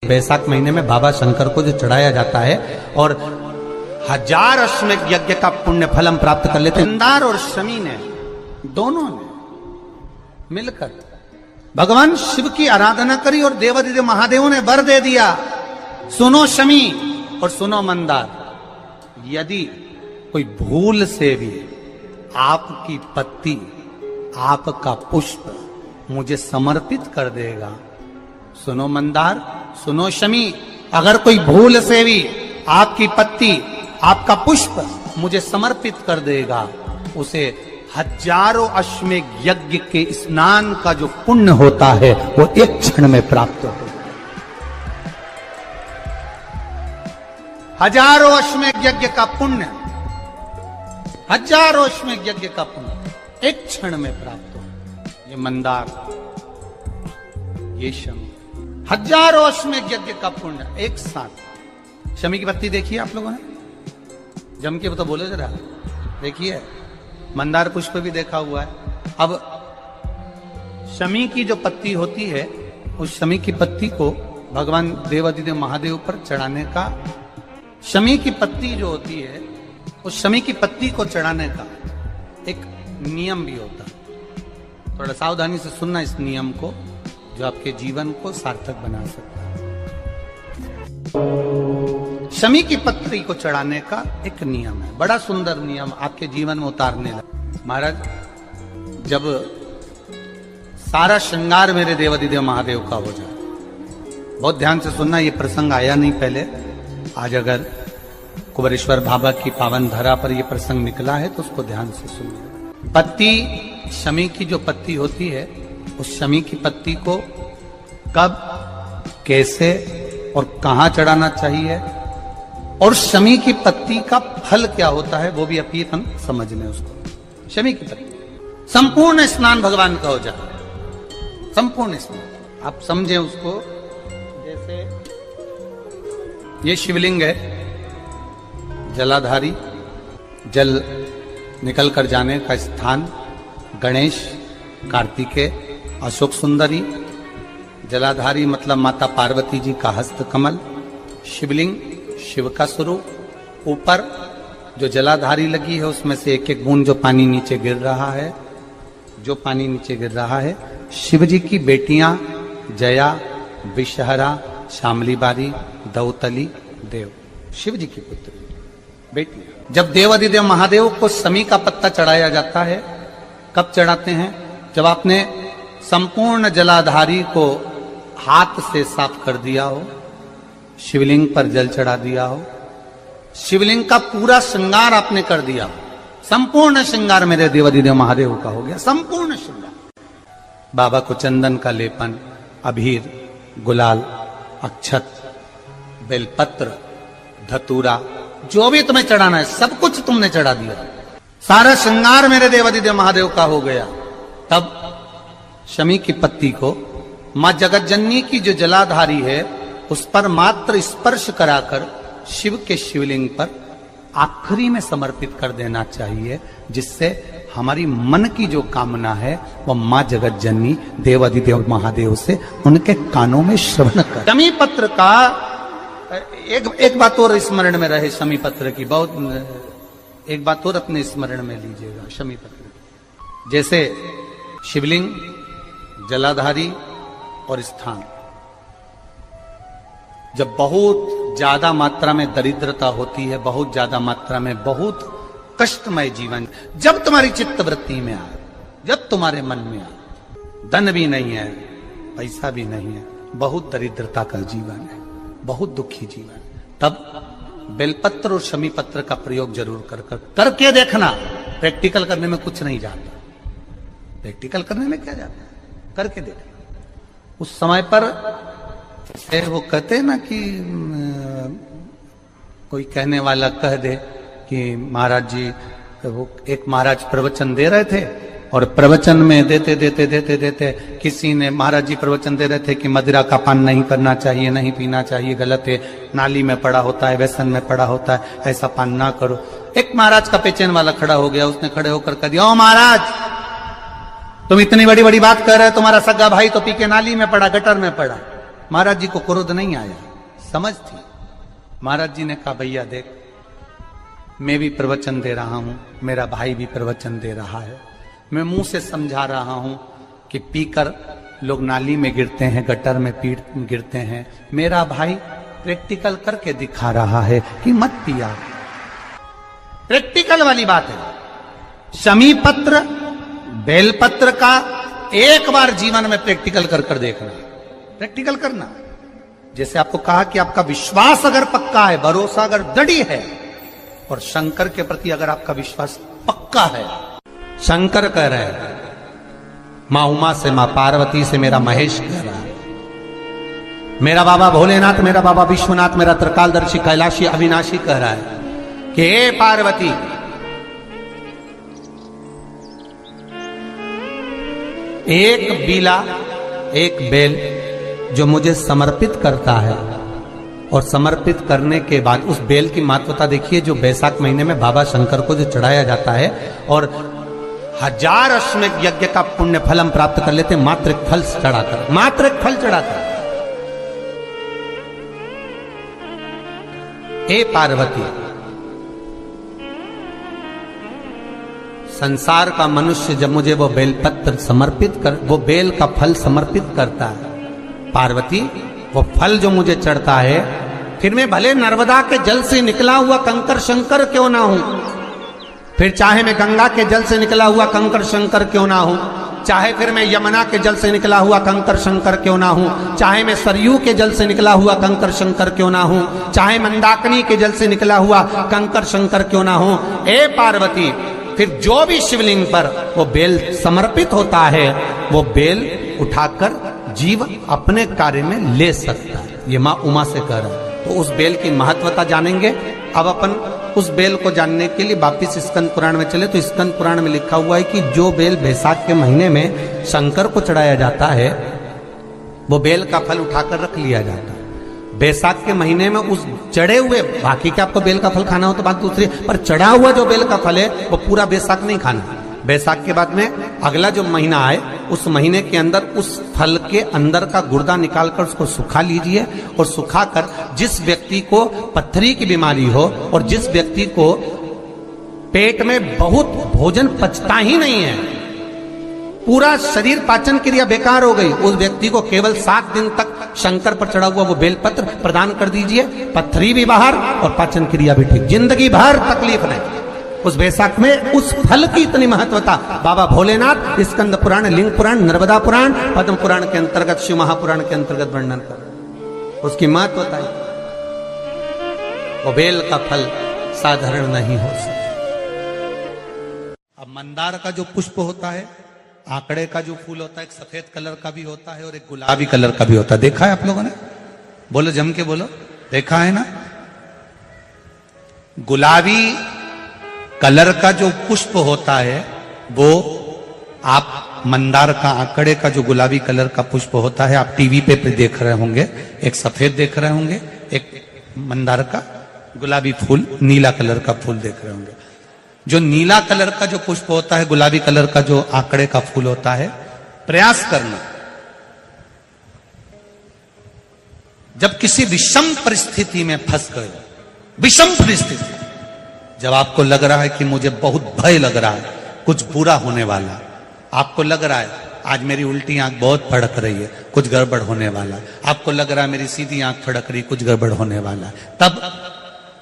बैसाख महीने में बाबा शंकर को जो चढ़ाया जाता है और 1000 अश्वमेध यज्ञ का पुण्य फल हम प्राप्त कर लेते हैं। मंदार और शमी ने दोनों ने मिलकर भगवान शिव की आराधना करी और देवादिदेव महादेव ने वर दे दिया, सुनो शमी और सुनो मंदार, यदि कोई भूल से भी आपकी पत्ती, आपका पुष्प मुझे समर्पित कर देगा, सुनो मंदार, सुनो शमी, अगर कोई भूल से भी आपकी पत्ती, आपका पुष्प मुझे समर्पित कर देगा, उसे 1000 अश्वमेध यज्ञ के स्नान का जो पुण्य होता है वो एक क्षण में प्राप्त होगा। 1000 अश्वमेध यज्ञ का पुण्य, 1000 अश्वमेध यज्ञ का पुण्य एक क्षण में प्राप्त हो। ये मंदार, ये शमी, 1000 अश्वमेध यज्ञ का पुण्य एक साथ। शमी की पत्ती देखिए आप लोगों ने, जम के तो बोले जरा, देखिए मंदार पुष्प भी देखा हुआ है। अब शमी की जो पत्ती होती है, उस शमी की पत्ती को भगवान देवादिदेव महादेव पर चढ़ाने का, शमी की पत्ती जो होती है उस शमी की पत्ती को चढ़ाने का एक नियम भी होता है। थोड़ा सावधानी से सुनना इस नियम को, जो आपके जीवन को सार्थक बना सकता है। शमी की पत्ती को चढ़ाने का एक नियम है, बड़ा सुंदर नियम, आपके जीवन में उतारने लगा। महाराज, जब सारा श्रृंगार मेरे देवादिदेव महादेव का हो जाए, बहुत ध्यान से सुनना, ये प्रसंग आया नहीं पहले, आज अगर कुबेरेश्वर बाबा की पावन धरा पर यह प्रसंग निकला है तो उसको ध्यान से सुनिए। पत्ती, शमी की जो पत्ती होती है, उस शमी की पत्ती को कब, कैसे और कहां चढ़ाना चाहिए, और शमी की पत्ती का फल क्या होता है वो भी अभी हम समझ लें उसको। शमी की पत्ती, संपूर्ण स्नान भगवान का हो जाए, संपूर्ण स्नान आप समझें उसको। जैसे ये शिवलिंग है, जलाधारी, जल निकल कर जाने का स्थान, गणेश, कार्तिकेय, अशोक सुंदरी, जलाधारी मतलब माता पार्वती जी का हस्त कमल, शिवलिंग, शिव का स्वरूप, ऊपर जो जलाधारी लगी है उसमें से एक एक बूंद जो पानी नीचे गिर रहा है, जो पानी नीचे गिर रहा है, शिव जी की बेटियां जया, विषहरा, शामली बारी, दौतली, देव, शिव जी की पुत्री बेटी। जब देवादिदेव महादेव को शमी का पत्ता चढ़ाया जाता है, कब चढ़ाते हैं, जब आपने संपूर्ण जलाधारी को हाथ से साफ कर दिया हो, शिवलिंग पर जल चढ़ा दिया हो, शिवलिंग का पूरा श्रृंगार आपने कर दिया हो, संपूर्ण श्रृंगार मेरे देवादिदेव महादेव का हो गया, संपूर्ण श्रृंगार। बाबा को चंदन का लेपन, अबीर, गुलाल, अक्षत, बेलपत्र, धतूरा, जो भी तुम्हें चढ़ाना है सब कुछ तुमने चढ़ा दिया, सारा श्रृंगार मेरे देवादिदेव महादेव का हो गया। तब शमी की पत्ती को मां जगत जननी की जो जलाधारी है उस पर मात्र स्पर्श कराकर शिव के शिवलिंग पर आखिरी में समर्पित कर देना चाहिए, जिससे हमारी मन की जो कामना है वो मां जगत जननी देवादिदेव महादेव से उनके कानों में श्रवण कर। शमी पत्र का एक बात और स्मरण में रहे, शमी पत्र की बहुत एक बात और अपने स्मरण में लीजिएगा। शमी पत्र की जैसे शिवलिंग, जलाधारी और स्थान, जब बहुत ज्यादा मात्रा में दरिद्रता होती है, बहुत ज्यादा मात्रा में बहुत कष्टमय जीवन, जब तुम्हारी चित्त वृत्ति में आए, जब तुम्हारे मन में आए, धन भी नहीं है, पैसा भी नहीं है, बहुत दरिद्रता का जीवन है, बहुत दुखी जीवन, तब बेलपत्र और शमी पत्र का प्रयोग जरूर करके देखना। प्रैक्टिकल करने में कुछ नहीं जाता, प्रैक्टिकल करने में क्या जाता है, करके देखना। उस समय पर वो कहते हैं ना कि कोई कहने वाला कह दे कि महाराज जी, वो एक महाराज प्रवचन दे रहे थे और प्रवचन में देते देते देते देते किसी ने, महाराज जी प्रवचन दे रहे थे कि मदिरा का पान नहीं करना चाहिए, नहीं पीना चाहिए, गलत है, नाली में पड़ा होता है, व्यसन में पड़ा होता है, ऐसा पान ना करो। एक महाराज का पेचेन वाला खड़ा हो गया, उसने खड़े होकर कह दिया, ओ महाराज तुम इतनी बड़ी बड़ी बात कर रहे हो, तुम्हारा सगा भाई तो पी के नाली में पड़ा, गटर में पड़ा। महाराज जी को क्रोध नहीं आया, समझ थी। महाराज जी ने कहा भैया देख, मैं भी प्रवचन दे रहा हूं, मेरा भाई भी प्रवचन दे रहा है, मैं मुंह से समझा रहा हूं कि पीकर लोग नाली में गिरते हैं, गटर में गिरते हैं, मेरा भाई प्रैक्टिकल करके दिखा रहा है कि मत पिया। प्रैक्टिकल वाली बात है। शमी पत्र, बेलपत्र का एक बार जीवन में प्रैक्टिकल कर देखना, प्रैक्टिकल करना। जैसे आपको कहा कि आपका विश्वास अगर पक्का है, भरोसा अगर दृढ़ है, और शंकर के प्रति अगर आपका विश्वास पक्का है, शंकर कह रहे हैं, मां उमा से, मां पार्वती से, मेरा महेश कह रहा है, मेरा बाबा भोलेनाथ, मेरा बाबा विश्वनाथ, मेरा त्रिकालदर्शी कैलाशी अविनाशी कह रहा है कि हे पार्वती, एक बीला, एक बेल जो मुझे समर्पित करता है, और समर्पित करने के बाद उस बेल की महत्वता देखिए, जो बैसाख महीने में बाबा शंकर को जो चढ़ाया जाता है, और 1000 अश्वमेध यज्ञ का पुण्य फल हम प्राप्त कर लेते, मात्र एक फल चढ़ाकर, मात्र एक फल चढ़ाकर। हे पार्वती, संसार का मनुष्य जब मुझे वो बेलपत्र समर्पित कर, वो बेल का फल समर्पित करता है, पार्वती वो फल जो मुझे चढ़ता है, फिर मैं भले नर्मदा के जल से निकला हुआ कंकर शंकर क्यों ना हूं, फिर चाहे मैं गंगा के जल से निकला हुआ कंकर शंकर क्यों ना हूं, चाहे फिर मैं यमुना के जल से निकला हुआ कंकर शंकर क्यों ना हूं, चाहे मैं सरयू के जल से निकला हुआ कंकर शंकर क्यों ना हूं, चाहे मंदाकिनी के जल से निकला हुआ कंकर शंकर क्यों ना हूं, ए पार्वती, फिर जो भी शिवलिंग पर वो बेल समर्पित होता है, वो बेल उठाकर जीव अपने कार्य में ले सकता है। ये मां उमा से कह रहा है। तो उस बेल की महत्वता जानेंगे। अब अपन उस बेल को जानने के लिए वापिस स्कंद पुराण में चले, तो स्कंद पुराण में लिखा हुआ है कि जो बेल बैसाख के महीने में शंकर को चढ़ाया जाता है, वो बेल का फल उठाकर रख लिया जाता है। बैसाख के महीने में उस चढ़े हुए, बाकी के आपको बेल का फल खाना हो तो बात दूसरी, पर चढ़ा हुआ जो बेल का फल है वो पूरा बैसाख नहीं खाना। बैसाख के बाद में अगला जो महीना आए, उस महीने के अंदर उस फल के अंदर का गुर्दा निकालकर उसको सुखा लीजिए, और सुखाकर जिस व्यक्ति को पथरी की बीमारी हो और जिस व्यक्ति को पेट में बहुत भोजन पचता ही नहीं है, पूरा शरीर पाचन क्रिया बेकार हो गई, उस व्यक्ति को केवल 7 दिन तक शंकर पर चढ़ा हुआ वो बेलपत्र प्रदान कर दीजिए, पथरी भी बाहर और पाचन क्रिया भी ठीक, जिंदगी भर तकलीफ नहीं। उस बैसाख में उस फल की इतनी महत्वता बाबा भोलेनाथ स्कंद पुराण, लिंग पुराण, नर्मदा पुराण, पद्म पुराण के अंतर्गत, शिव महापुराण के अंतर्गत वर्णन कर, उसकी महत्वता है। वो बेल का फल साधारण नहीं हो सकता। अब मंदार का जो पुष्प होता है, आंकड़े का जो फूल होता है, एक सफेद कलर का भी होता है और एक गुलाबी कलर का भी होता है। देखा है आप लोगों ने? बोलो, जम के बोलो, देखा है ना? गुलाबी कलर का जो पुष्प होता है वो आप मंदार का, आंकड़े का जो गुलाबी कलर का पुष्प होता है, आप टीवी पे देख रहे होंगे, एक सफेद देख रहे होंगे, एक मंदार का गुलाबी फूल, नीला कलर का फूल देख रहे होंगे। जो नीला कलर का जो पुष्प होता है, गुलाबी कलर का जो आंकड़े का फूल होता है, प्रयास करना, जब किसी विषम परिस्थिति में फंस गए, विषम परिस्थिति, जब आपको लग रहा है कि मुझे बहुत भय लग रहा है, कुछ बुरा होने वाला, आपको लग रहा है आज मेरी उल्टी आंख बहुत फड़क रही है, कुछ गड़बड़ होने वाला, आपको लग रहा है मेरी सीधी आंख फड़क रही, कुछ गड़बड़ होने वाला, तब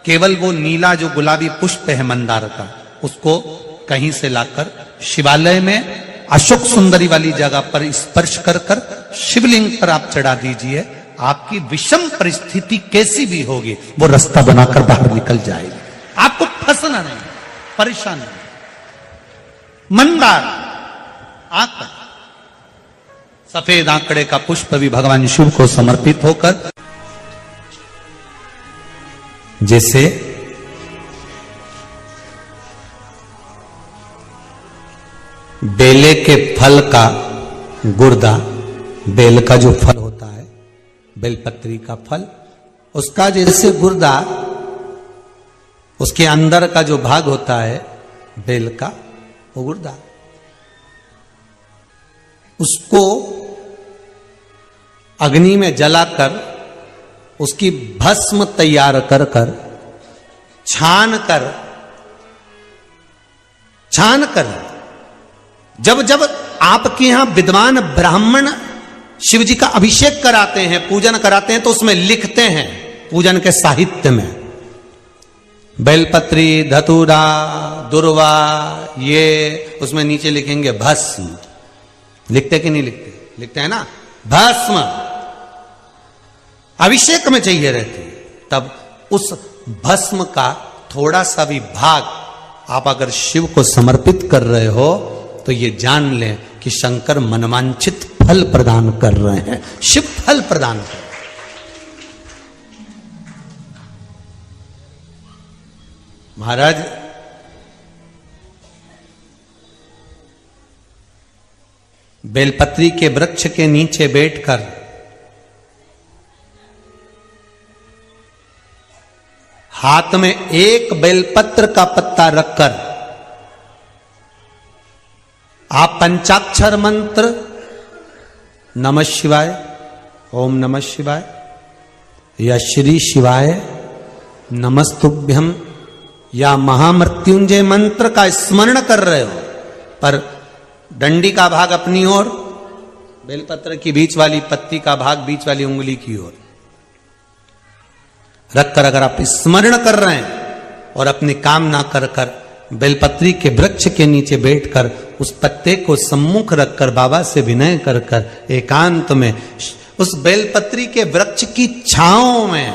केवल वो नीला जो गुलाबी पुष्प है मंदार का, उसको कहीं से लाकर शिवालय में अशोक सुंदरी वाली जगह पर स्पर्श कर कर शिवलिंग पर आप चढ़ा दीजिए। आपकी विषम परिस्थिति कैसी भी होगी, वो रास्ता बनाकर बाहर निकल जाएगी, आपको फंसना नहीं, परेशान नहीं। मंदार आंकड़ा, सफेद आंकड़े का पुष्प भी भगवान शिव को समर्पित होकर, जैसे बेले के फल का गुर्दा, बेल का जो फल होता है, बेलपत्री का फल, उसका जैसे गुर्दा, उसके अंदर का जो भाग होता है बेल का, वो गुर्दा, उसको अग्नि में जलाकर उसकी भस्म तैयार कर कर छान कर जब जब आपके यहां विद्वान ब्राह्मण शिव जी का अभिषेक कराते हैं, पूजन कराते हैं, तो उसमें लिखते हैं पूजन के साहित्य में बेलपत्री, धतूरा, दुर्वा, ये उसमें नीचे लिखेंगे भस्म। लिखते कि नहीं लिखते? लिखते हैं ना, भस्म अभिषेक में चाहिए रहती है। तब उस भस्म का थोड़ा सा भी भाग आप अगर शिव को समर्पित कर रहे हो तो ये जान लें कि शंकर मनवांछित फल प्रदान कर रहे हैं। शिव फल प्रदान कर, महाराज बेलपत्री के वृक्ष के नीचे बैठकर हाथ में एक बेलपत्र का पत्ता रखकर आप पंचाक्षर मंत्र नमः शिवाय, ओम नमः शिवाय या श्री शिवाय नमस्तुभ्यम या महामृत्युंजय मंत्र का स्मरण कर रहे हो, पर डंडी का भाग अपनी ओर, बेलपत्र की बीच वाली पत्ती का भाग बीच वाली उंगली की ओर रखकर अगर आप स्मरण कर रहे हैं और अपनी कामना कर कर बेलपत्री के वृक्ष के नीचे बैठकर उस पत्ते को सम्मुख रखकर बाबा से विनय कर कर एकांत में उस बेलपत्री के वृक्ष की छांव में,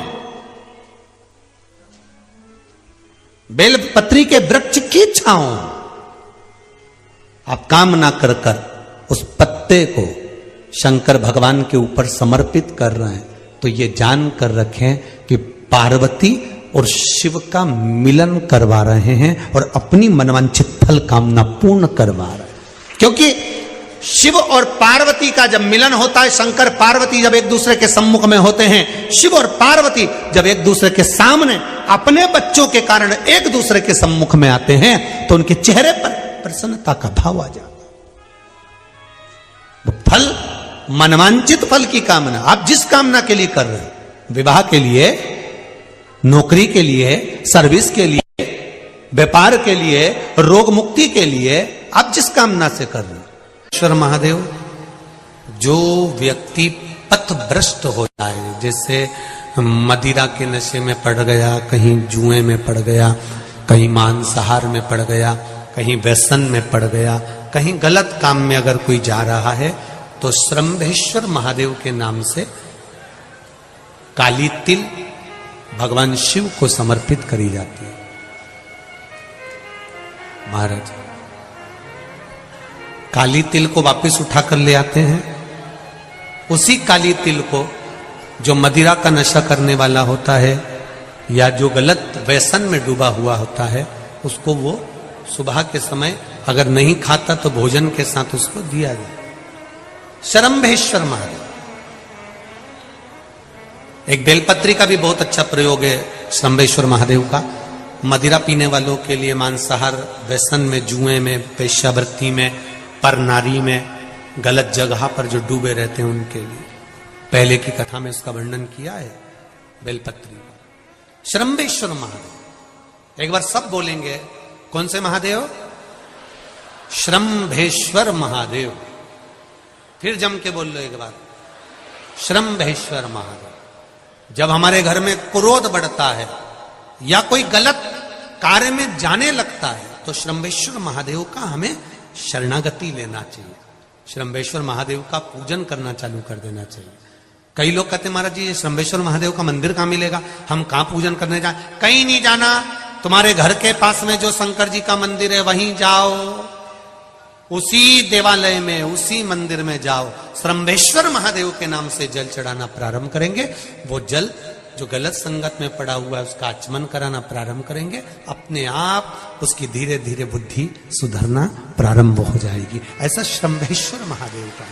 बेलपत्री के वृक्ष की छांव आप कामना कर कर उस पत्ते को शंकर भगवान के ऊपर समर्पित कर रहे हैं, तो ये जान कर रखें कि पार्वती और शिव का मिलन करवा रहे हैं और अपनी मनवांछित फल कामना पूर्ण करवा रहे हैं। क्योंकि शिव और पार्वती का जब मिलन होता है, शंकर पार्वती जब एक दूसरे के सम्मुख में होते हैं, शिव और पार्वती जब एक दूसरे के सामने अपने बच्चों के कारण एक दूसरे के सम्मुख में आते हैं, तो उनके चेहरे पर प्रसन्नता का भाव आ जाता है। फल, मनवांचित फल की कामना आप जिस कामना के लिए कर रहे हैं, विवाह के लिए, नौकरी के लिए, सर्विस के लिए, व्यापार के लिए, रोग मुक्ति के लिए, आप जिस कामना से कर रहे हैं, ईश्वर महादेव, जो व्यक्ति पथभ्रष्ट हो जाए, जैसे मदिरा के नशे में पड़ गया, कहीं जुए में पड़ गया, कहीं मांसाहार में पड़ गया, कहीं व्यसन में पड़ गया, कहीं गलत काम में अगर कोई जा रहा है, तो श्रंभेश्वर महादेव के नाम से काली तिल भगवान शिव को समर्पित करी जाती है। महाराज काली तिल को वापस उठाकर ले आते हैं, उसी काली तिल को जो मदिरा का नशा करने वाला होता है या जो गलत व्यसन में डूबा हुआ होता है, उसको वो सुबह के समय अगर नहीं खाता तो भोजन के साथ उसको दिया जाए। श्रंभेश्वर महादेव, एक बेलपत्री का भी बहुत अच्छा प्रयोग है श्रंभेश्वर महादेव का, मदिरा पीने वालों के लिए, मांसाहार, व्यसन में, जुए में, पेशावृत्ति में, पर नारी में, गलत जगह पर जो डूबे रहते हैं उनके लिए। पहले की कथा में इसका वर्णन किया है बेलपत्री का। श्रंभेश्वर महादेव, एक बार सब बोलेंगे, कौन से महादेव? श्रंभेश्वर महादेव। फिर जम के बोल लो एक बार, श्रंभेश्वर महादेव। जब हमारे घर में क्रोध बढ़ता है या कोई गलत कार्य में जाने लगता है, तो श्रंभेश्वर महादेव का हमें शरणागति लेना चाहिए, श्रंभेश्वर महादेव का पूजन करना चालू कर देना चाहिए। कई लोग कहते महाराज जी, श्रंभेश्वर महादेव का मंदिर कहाँ मिलेगा, हम कहाँ पूजन करने जाए? कहीं नहीं जाना, तुम्हारे घर के पास में जो शंकर जी का मंदिर है वहीं जाओ, उसी देवालय में, उसी मंदिर में जाओ, श्रंभेश्वर महादेव के नाम से जल चढ़ाना प्रारंभ करेंगे। वो जल जो गलत संगत में पड़ा हुआ है उसका आचमन कराना प्रारंभ करेंगे, अपने आप उसकी धीरे धीरे बुद्धि सुधरना प्रारंभ हो जाएगी। ऐसा श्रंभेश्वर महादेव का